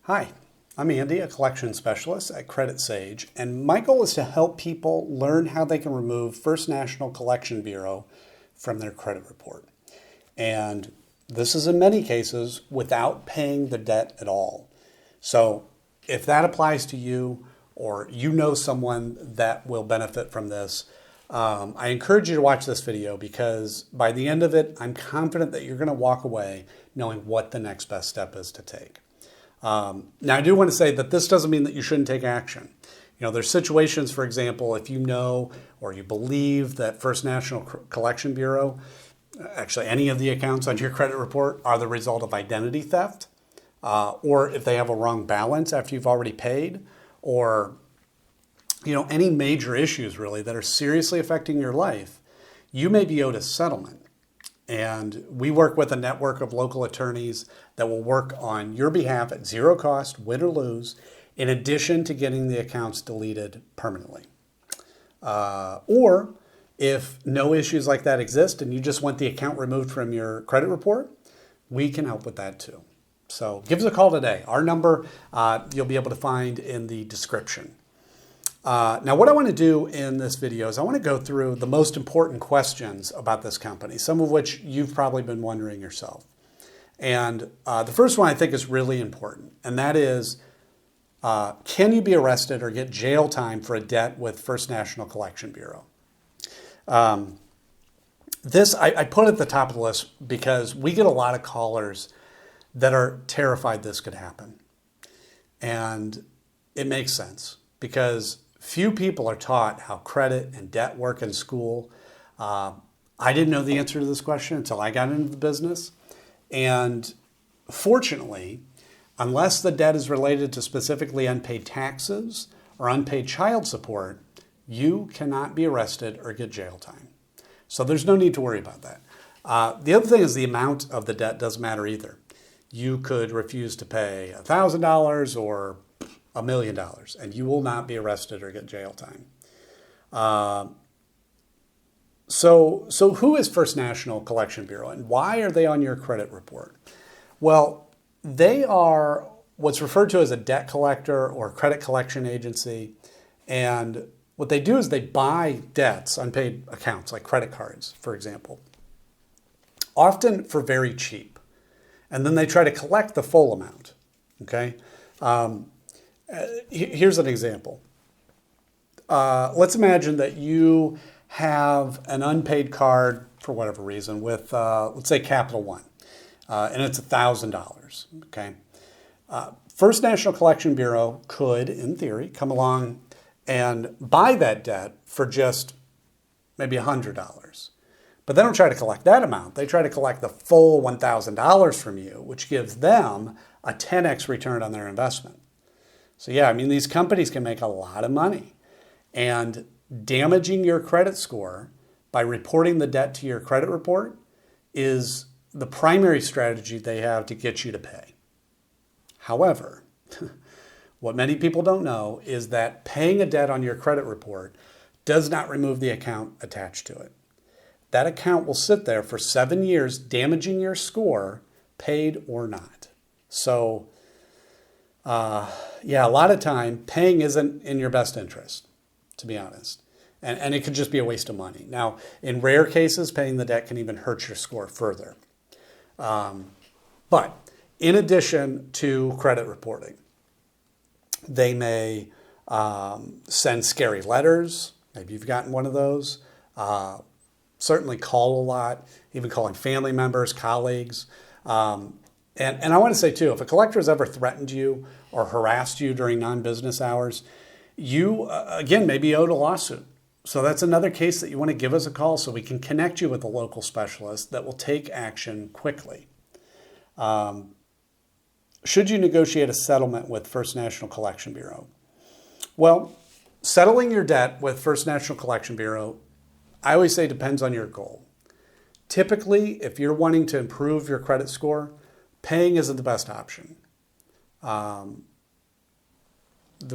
Hi, I'm Andy, a collection specialist at Credit Sage, and my goal is to help people learn how they can remove First National Collection Bureau from their credit report. And this is in many cases without paying the debt at all. So if that applies to you or you know someone that will benefit from this, I encourage you to watch this video because by the end of it, I'm confident that you're going to walk away knowing what the next best step is to take. Now, I do want to say that this doesn't mean that you shouldn't take action. There's situations, for example, if you know or you believe that First National Collection Bureau, actually any of the accounts on your credit report are the result of identity theft, or if they have a wrong balance after you've already paid, or any major issues really that are seriously affecting your life, you may be owed a settlement. And we work with a network of local attorneys that will work on your behalf at zero cost, win or lose, in addition to getting the accounts deleted permanently. Or if no issues like that exist and you just want the account removed from your credit report, we can help with that too. So give us a call today. Our number you'll be able to find in the description. Now, what I want to do in this video is I want to go through the most important questions about this company, some of which you've probably been wondering yourself. And the first one I think is really important, and that is, can you be arrested or get jail time for a debt with First National Collection Bureau? This I put at the top of the list because we get a lot of callers that are terrified this could happen. And it makes sense because few people are taught how credit and debt work in school. I didn't know the answer to this question until I got into the business. And fortunately, unless the debt is related to specifically unpaid taxes or unpaid child support, you cannot be arrested or get jail time. So there's no need to worry about that. The other thing is the amount of the debt doesn't matter either. You could refuse to pay $1,000 or $1 million, and you will not be arrested or get jail time. So who is First National Collection Bureau, and why are they on your credit report? Well, they are what's referred to as a debt collector or credit collection agency, and what they do is they buy debts, unpaid accounts like credit cards, for example, often for very cheap, and then they try to collect the full amount. Okay. Here's an example. Let's imagine that you have an unpaid card for whatever reason with, let's say, Capital One, and it's $1,000. Okay. First National Collection Bureau could, in theory, come along and buy that debt for just maybe $100. But they don't try to collect that amount. They try to collect the full $1,000 from you, which gives them a 10x return on their investment. So yeah, these companies can make a lot of money, and damaging your credit score by reporting the debt to your credit report is the primary strategy they have to get you to pay. However, what many people don't know is that paying a debt on your credit report does not remove the account attached to it. That account will sit there for 7 years, damaging your score, paid or not. So a lot of time paying isn't in your best interest, to be honest. And it could just be a waste of money. Now, in rare cases, paying the debt can even hurt your score further. But in addition to credit reporting, they may send scary letters. Maybe you've gotten one of those. Certainly call a lot, even calling family members, colleagues. And I want to say too, if a collector has ever threatened you or harassed you during non-business hours, you, again, may be owed a lawsuit. So that's another case that you want to give us a call so we can connect you with a local specialist that will take action quickly. Should you negotiate a settlement with First National Collection Bureau? Well, settling your debt with First National Collection Bureau, I always say depends on your goal. Typically, if you're wanting to improve your credit score, paying isn't the best option. The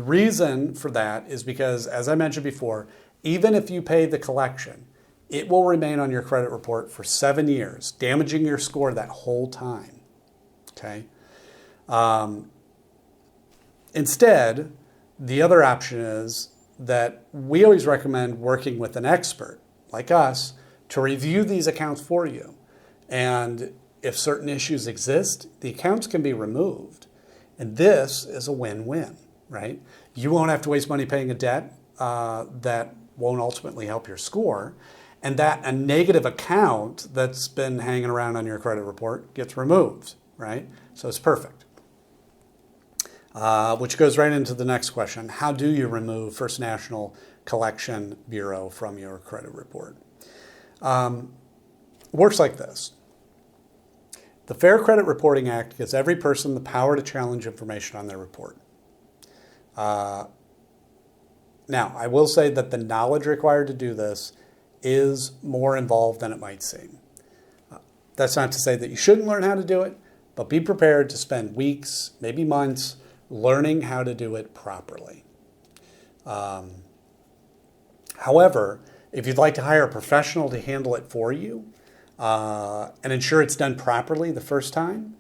reason for that is because, as I mentioned before, even if you pay the collection, it will remain on your credit report for 7 years, damaging your score that whole time. Okay. Instead, the other option is that we always recommend working with an expert like us to review these accounts for you. And if certain issues exist, the accounts can be removed. And this is a win-win, right? You won't have to waste money paying a debt that won't ultimately help your score. And that a negative account that's been hanging around on your credit report gets removed, right? So it's perfect. Which goes right into the next question. How do you remove First National Collection Bureau from your credit report? Works like this. The Fair Credit Reporting Act gives every person the power to challenge information on their report. Now, I will say that the knowledge required to do this is more involved than it might seem. That's not to say that you shouldn't learn how to do it, but be prepared to spend weeks, maybe months, learning how to do it properly. However, if you'd like to hire a professional to handle it for you and ensure it's done properly the first time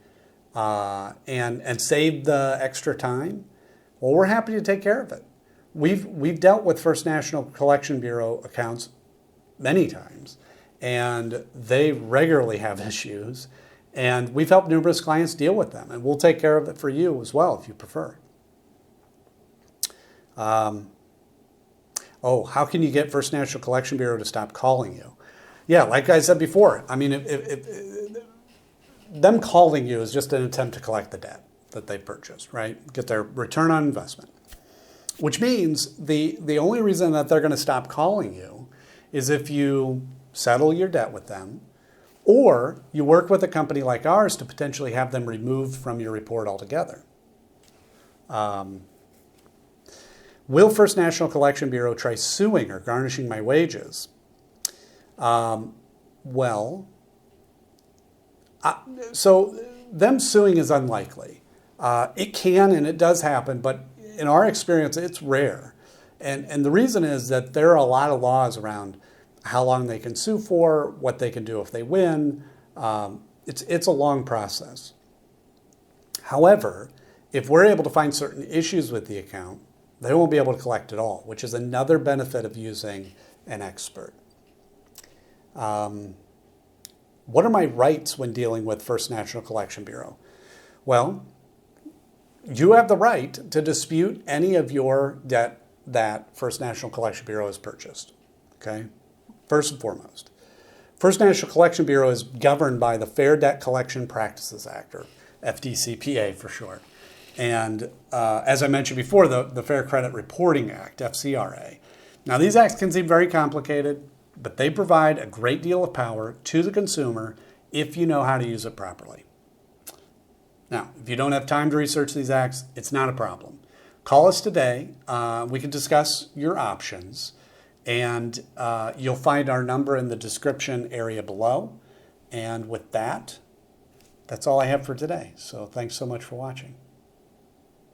and save the extra time, well, we're happy to take care of it. We've dealt with First National Collection Bureau accounts many times, and they regularly have issues. And we've helped numerous clients deal with them, and we'll take care of it for you as well if you prefer. How can you get First National Collection Bureau to stop calling you? Yeah, like I said before, I mean, if them calling you is just an attempt to collect the debt that they purchased, right? Get their return on investment. Which means the only reason that they're going to stop calling you is if you settle your debt with them, or you work with a company like ours to potentially have them removed from your report altogether. Will First National Collection Bureau try suing or garnishing my wages? So them suing is unlikely. It can and it does happen, but in our experience, it's rare. And the reason is that there are a lot of laws around how long they can sue for, what they can do if they win. It's a long process. However, if we're able to find certain issues with the account, they won't be able to collect at all, which is another benefit of using an expert. What are my rights when dealing with First National Collection Bureau? Well, you have the right to dispute any of your debt that First National Collection Bureau has purchased. Okay? First and foremost, First National Collection Bureau is governed by the Fair Debt Collection Practices Act, or FDCPA for short. And as I mentioned before, the Fair Credit Reporting Act, FCRA. Now, these acts can seem very complicated, but they provide a great deal of power to the consumer if you know how to use it properly. Now, if you don't have time to research these acts, it's not a problem. Call us today. We can discuss your options. And you'll find our number in the description area below. And with that, that's all I have for today. So thanks so much for watching.